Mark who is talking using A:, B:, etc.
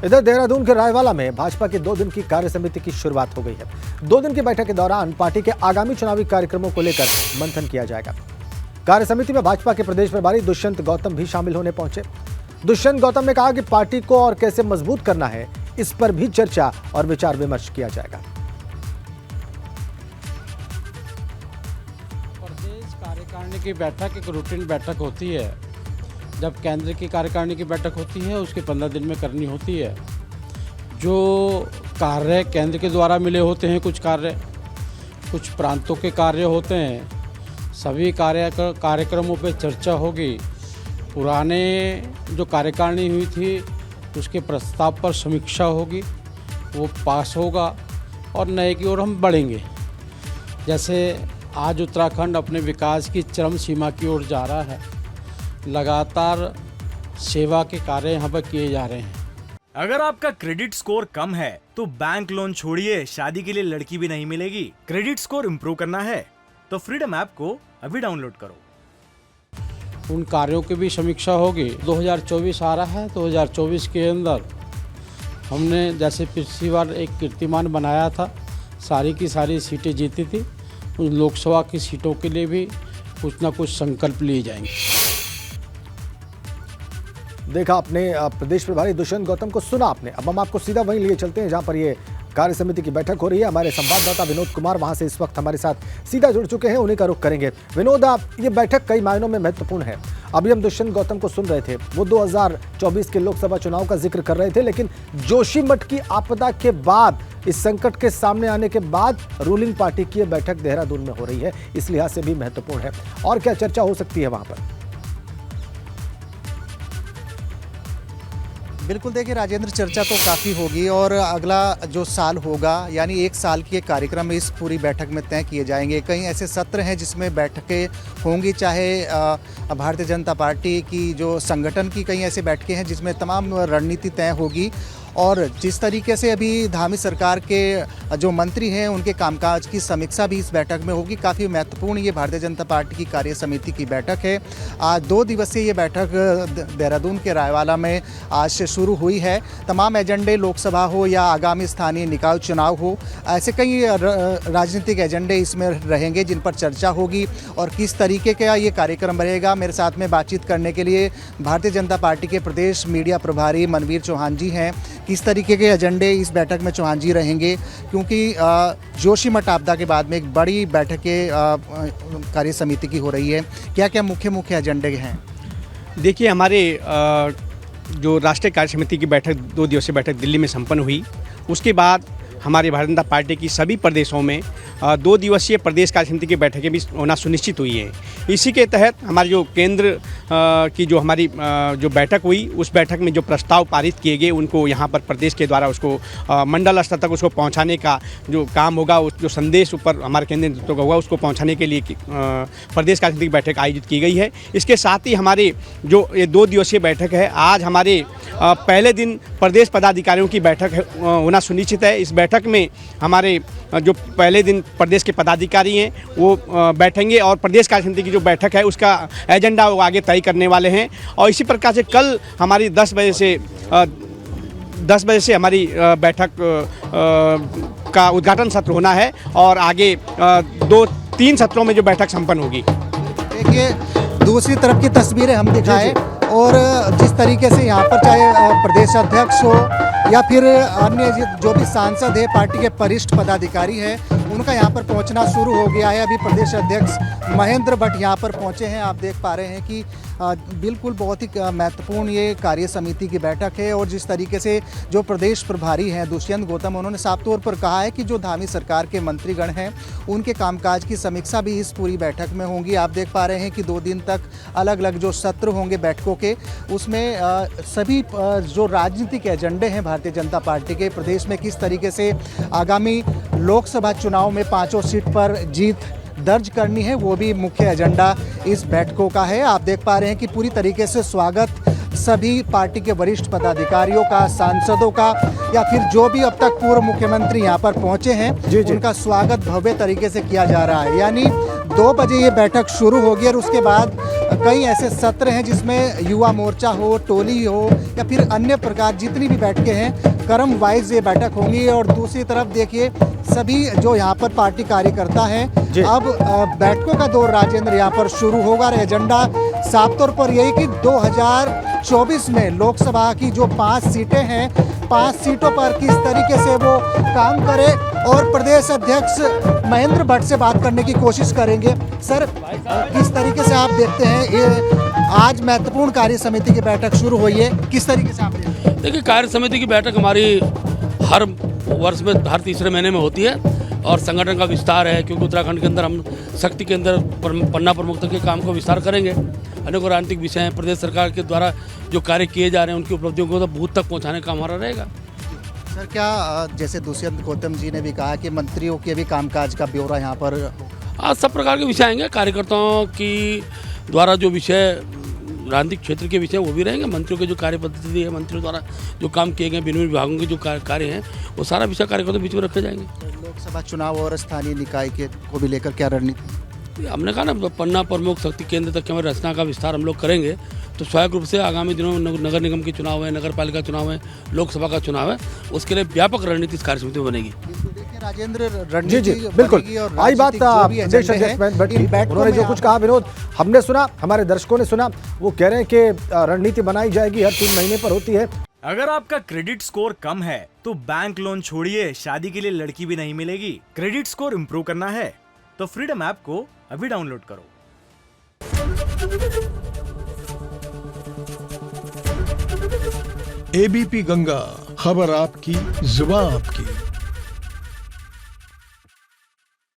A: इधर देहरादून के रायवाला में भाजपा की 2 दिन की कार्य समिति की शुरुआत हो गई है। 2 दिन की बैठक के दौरान पार्टी के आगामी चुनावी कार्यक्रमों को लेकर मंथन किया जाएगा। कार्य समिति में भाजपा के प्रदेश प्रभारी दुष्यंत गौतम भी शामिल होने पहुंचे। दुष्यंत गौतम ने कहा कि पार्टी को और कैसे मजबूत करना है, इस पर भी चर्चा और विचार विमर्श किया जाएगा।
B: प्रदेश कार्यकारिणी की बैठक एक रूटीन बैठक होती है। जब केंद्र की कार्यकारिणी की बैठक होती है उसके 15 दिन में करनी होती है। जो कार्य केंद्र के द्वारा मिले होते हैं, कुछ प्रांतों के कार्य होते हैं, सभी कार्यक्रमों पे चर्चा होगी। पुराने जो कार्यकारिणी हुई थी उसके प्रस्ताव पर समीक्षा होगी, वो पास होगा और नए की ओर हम बढ़ेंगे। जैसे आज उत्तराखंड अपने विकास की चरम सीमा की ओर जा रहा है, लगातार सेवा के कार्य यहाँ पर किए जा रहे हैं।
C: अगर आपका क्रेडिट स्कोर कम है तो बैंक लोन छोड़िए, शादी के लिए लड़की भी नहीं मिलेगी। क्रेडिट स्कोर इम्प्रूव करना है तो फ्रीडम ऐप को अभी डाउनलोड करो।
B: उन कार्यों की भी समीक्षा होगी। 2024 आ रहा है, 2024 के अंदर हमने जैसे पिछली बार एक कीर्तिमान बनाया था, सारी की सारी सीटें जीती थी। उन लोकसभा की सीटों के लिए भी कुछ ना कुछ संकल्प लिए जाएंगे।
A: देखा आपने प्रदेश प्रभारी दुष्यंत गौतम को, सुना आपने। अब हम आपको सीधा वहीं लिए चलते हैं जहां पर ये कार्य समिति की बैठक हो रही है। हमारे संवाददाता विनोद कुमार वहां से इस वक्त हमारे साथ सीधा जुड़ चुके हैं, उन्हीं का रुख करेंगे। विनोद, ये बैठक कई मायनों में महत्वपूर्ण है। अभी हम दुष्यंत गौतम को सुन रहे थे, वो 2024 के लोकसभा चुनाव का जिक्र कर रहे थे, लेकिन जोशीमठ की आपदा के बाद, इस संकट के सामने आने के बाद रूलिंग पार्टी की यह बैठक देहरादून में हो रही है, इस लिहाज से भी महत्वपूर्ण है। और क्या चर्चा हो सकती है वहां पर?
D: बिल्कुल, देखिए राजेंद्र, चर्चा तो काफ़ी होगी और अगला जो साल होगा, यानी 1 साल के कार्यक्रम इस पूरी बैठक में तय किए जाएंगे। कई ऐसे सत्र हैं जिसमें बैठकें होंगी, चाहे भारतीय जनता पार्टी की जो संगठन की कई ऐसे बैठकें हैं जिसमें तमाम रणनीति तय होगी। और जिस तरीके से अभी धामी सरकार के जो मंत्री हैं उनके कामकाज की समीक्षा भी इस बैठक में होगी। काफ़ी महत्वपूर्ण ये भारतीय जनता पार्टी की कार्य समिति की बैठक है। आज 2 दिवसीय ये बैठक देहरादून के रायवाला में आज से शुरू हुई है। तमाम एजेंडे, लोकसभा हो या आगामी स्थानीय निकाय चुनाव हो, ऐसे कई राजनीतिक एजेंडे इसमें रहेंगे जिन पर चर्चा होगी और किस तरीके का ये कार्यक्रम रहेगा। मेरे साथ में बातचीत करने के लिए भारतीय जनता पार्टी के प्रदेश मीडिया प्रभारी मनवीर चौहान जी हैं। किस तरीके के एजेंडे इस बैठक में चौहान जी रहेंगे, क्योंकि जोशीमठ आपदा के बाद में एक बड़ी बैठक कार्य समिति की हो रही है, क्या क्या मुख्य एजेंडे हैं?
E: देखिए, हमारे जो राष्ट्रीय कार्य समिति की बैठक 2 दिवसीय बैठक दिल्ली में संपन्न हुई, उसके बाद हमारे भारतीय जनता पार्टी की सभी प्रदेशों में 2 दिवसीय प्रदेश कार्य समिति की बैठकें भी होना सुनिश्चित हुई है। इसी के तहत हमारी जो केंद्र की जो हमारी जो बैठक हुई, उस बैठक में जो प्रस्ताव पारित किए गए उनको यहाँ पर प्रदेश के द्वारा उसको मंडल स्तर तक उसको पहुँचाने का जो काम होगा, उस जो संदेश ऊपर हमारे केंद्रीय नेतृत्व का होगा उसको पहुँचाने के लिए प्रदेश कार्य समिति की बैठक आयोजित की गई है। इसके साथ ही हमारे जो ये 2 दिवसीय बैठक है, आज हमारे पहले दिन प्रदेश पदाधिकारियों की बैठक होना सुनिश्चित है। इस बैठक में हमारे जो पहले दिन प्रदेश के पदाधिकारी हैं वो बैठेंगे और प्रदेश कार्य समिति की जो बैठक है उसका एजेंडा वो आगे तय करने वाले हैं। और इसी प्रकार से कल हमारी 10 बजे से हमारी बैठक का उद्घाटन सत्र होना है और आगे 2-3 सत्रों में जो बैठक संपन्न होगी।
D: देखिए, दूसरी तरफ की तस्वीरें हम दिखाएं और जिस तरीके से यहाँ पर चाहे प्रदेश अध्यक्ष हो या फिर अन्य जो भी सांसद है, पार्टी के वरिष्ठ पदाधिकारी हैं, उनका यहाँ पर पहुँचना शुरू हो गया है। अभी प्रदेश अध्यक्ष महेंद्र भट्ट यहाँ पर पहुँचे हैं। आप देख पा रहे हैं कि बिल्कुल बहुत ही महत्वपूर्ण ये कार्य समिति की बैठक है। और जिस तरीके से जो प्रदेश प्रभारी हैं दुष्यंत गौतम, उन्होंने साफ तौर पर कहा है कि जो धामी सरकार के मंत्रीगण हैं उनके कामकाज की समीक्षा भी इस पूरी बैठक में होंगी। आप देख पा रहे हैं कि 2 दिन तक अलग अलग जो सत्र होंगे बैठकों के, उसमें सभी जो राजनीतिक एजेंडे हैं भारतीय जनता पार्टी के, प्रदेश में किस तरीके से आगामी लोकसभा चुनाव में 5 सीट पर जीत दर्ज करनी है, वो भी मुख्य एजेंडा इस बैठकों का है। आप देख पा रहे हैं कि पूरी तरीके से स्वागत सभी पार्टी के वरिष्ठ पदाधिकारियों का, सांसदों का या फिर जो भी अब तक पूर्व मुख्यमंत्री यहाँ पर पहुँचे हैं, उनका स्वागत भव्य तरीके से किया जा रहा है। यानी 2 बजे ये बैठक शुरू होगी और उसके बाद कई ऐसे सत्र हैं जिसमें युवा मोर्चा हो, टोली हो या फिर अन्य प्रकार जितनी भी बैठकें हैं क्रम वाइज ये बैठक होंगी। और दूसरी तरफ देखिए सभी जो यहाँ पर पार्टी कार्यकर्ता हैं
A: जी।
D: अब बैठकों का दौर राजेंद्र यहाँ पर शुरू होगा और एजेंडा साफ तौर पर यही कि 2024 में लोकसभा की जो 5 सीटें हैं 5 सीटों पर किस तरीके से वो काम करे और प्रदेश अध्यक्ष महेंद्र भट्ट से बात करने की कोशिश करेंगे। सर किस तरीके से आप देखते हैं ये आज महत्वपूर्ण कार्य समिति की बैठक शुरू हुई है, किस तरीके से आप देखते हैं?
F: देखिए, कार्य समिति की बैठक हमारी हर वर्ष में हर तीसरे महीने में होती है और संगठन का विस्तार है, क्योंकि उत्तराखंड के अंदर हम शक्ति के अंदर पन्ना प्रमुखता के काम को विस्तार करेंगे। अनेकों राजनीतिक विषय हैं, प्रदेश सरकार के द्वारा जो कार्य किए जा रहे हैं उनकी उपलब्धियों को तो बूथ तक पहुंचाने का हमारा रहेगा।
D: सर क्या जैसे दुष्यंत गौतम जी ने भी कहा कि मंत्रियों के भी कामकाज का ब्यौरा यहाँ पर
F: आज सब प्रकार के विषय आएंगे, कार्यकर्ताओं की द्वारा जो विषय राजनीतिक क्षेत्र के विषय वो भी रहेंगे, मंत्रियों के जो कार्य पद्धति है, मंत्रियों द्वारा जो काम किए गए विभिन्न विभागों के जो कार्य हैं वो सारा विषय कार्यकर्ताओं बीच में रखे जाएंगे।
D: लोकसभा चुनाव और स्थानीय निकाय के को भी लेकर क्या रणनीति?
F: हमने कहा ना, पन्ना प्रमुख शक्ति केंद्र तक की हमारी रचना का विस्तार हम लोग करेंगे, तो स्वाभाविक रूप से आगामी दिनों में नगर निगम के चुनाव है, नगर पालिका चुनाव है, लोकसभा का चुनाव है, उसके लिए व्यापक रणनीति इस कार्य समिति में बनेगी।
D: देखिए राजेंद्र,
A: जी
D: रणनीति
A: जी बिल्कुल
D: बनेगी और
A: आई बात
D: राजनीतिक जो भी
A: प्रदेश
D: एजेंडे
A: अध्यक्ष महेंद्र भट्ट
D: हैं, इन
A: की।
D: बैठकों
A: उन्होंने
D: में
A: जो
D: आप-
A: कुछ कहा विनोद हमने सुना, हमारे दर्शकों ने सुना, वो कह रहे हैं कि रणनीति बनाई जाएगी, हर 3 महीने पर होती है।
C: अगर आपका क्रेडिट स्कोर कम है तो बैंक लोन छोड़िए, शादी के लिए लड़की भी नहीं मिलेगी। क्रेडिट स्कोर इम्प्रूव करना है तो फ्रीडम ऐप को अभी डाउनलोड करो।
G: एबीपी गंगा, खबर आपकी, जुबान आपकी।